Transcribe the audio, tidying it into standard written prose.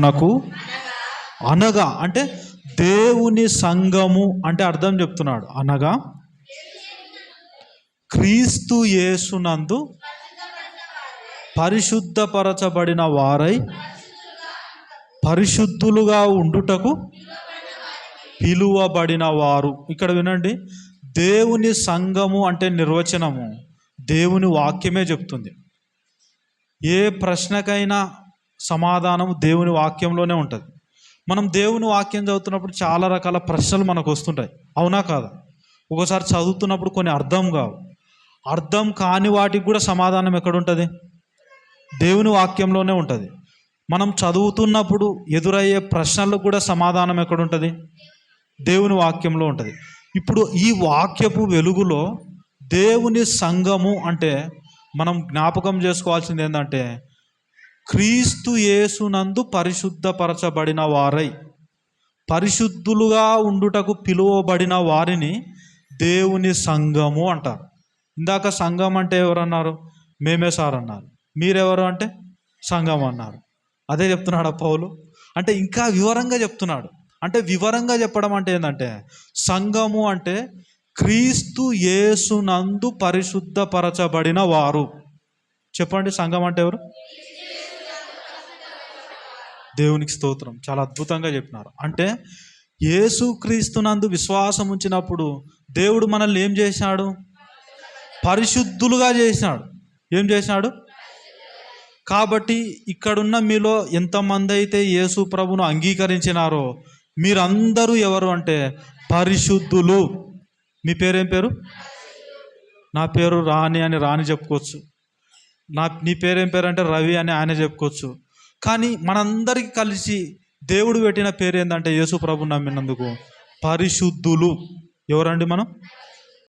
నాకు అనగా అంటే దేవుని సంఘము అంటే అర్థం చెప్తున్నాడు. అనగా క్రీస్తు యేసునందు పరిశుద్ధపరచబడిన వారై పరిశుద్ధులుగా ఉండుటకు పిలువబడిన వారు. ఇక్కడ వినండి, దేవుని సంఘము అంటే నిర్వచనము దేవుని వాక్యమే చెప్తుంది. ఏ ప్రశ్నకైనా సమాధానం దేవుని వాక్యంలోనే ఉంటుంది. మనం దేవుని వాక్యం చదువుతున్నప్పుడు చాలా రకాల ప్రశ్నలు మనకు వస్తుంటాయి, అవునా కాదా? ఒకసారి చదువుతున్నప్పుడు కొన్ని అర్థం కావు. అర్థం కాని వాటికి కూడా సమాధానం ఎక్కడుంటుంది? దేవుని వాక్యంలోనే ఉంటుంది. మనం చదువుతున్నప్పుడు ఎదురయ్యే ప్రశ్నలకు కూడా సమాధానం ఎక్కడుంటుంది? దేవుని వాక్యంలో ఉంటుంది. ఇప్పుడు ఈ వాక్యపు వెలుగులో దేవుని సంఘము అంటే మనం జ్ఞాపకం చేసుకోవాల్సింది ఏంటంటే, క్రీస్తు యేసునందు పరిశుద్ధపరచబడిన వారై పరిశుద్ధులుగా ఉండుటకు పిలువబడిన వారిని దేవుని సంఘము అంటారు. ఇందాక సంఘం అంటే ఎవరన్నారు? మేమే సార్ అన్నారు. మీరెవరు అంటే సంఘం అన్నారు. అదే చెప్తున్నాడు పౌలు. అంటే ఇంకా వివరంగా చెప్తున్నాడు. అంటే వివరంగా చెప్పడం అంటే ఏంటంటే, సంఘము అంటే క్రీస్తు యేసునందు పరిశుద్ధపరచబడిన వారు. చెప్పండి, సంఘం అంటే ఎవరు? దేవునికి స్తోత్రం, చాలా అద్భుతంగా చెప్పినారు. అంటే యేసుక్రీస్తునందు విశ్వాసం ఉంచినప్పుడు దేవుడు మనల్ని ఏం చేసినాడు? పరిశుద్ధులుగా చేసినాడు. ఏం చేసినాడు? కాబట్టి ఇక్కడున్న మీలో ఎంతమంది అయితే యేసు ప్రభును అంగీకరించినారో మీరందరూ ఎవరు అంటే పరిశుద్ధులు. మీ పేరేం పేరు? నా పేరు రాణి అని రాణి చెప్పుకోవచ్చు. నీ పేరేం పేరు అంటే రవి అని ఆయన చెప్పుకోవచ్చు. కానీ మనందరికీ కలిసి దేవుడు పెట్టిన పేరు ఏంటంటే యేసు ప్రభు నమ్మినందుకు పరిశుద్ధులు. ఎవరండి మనం?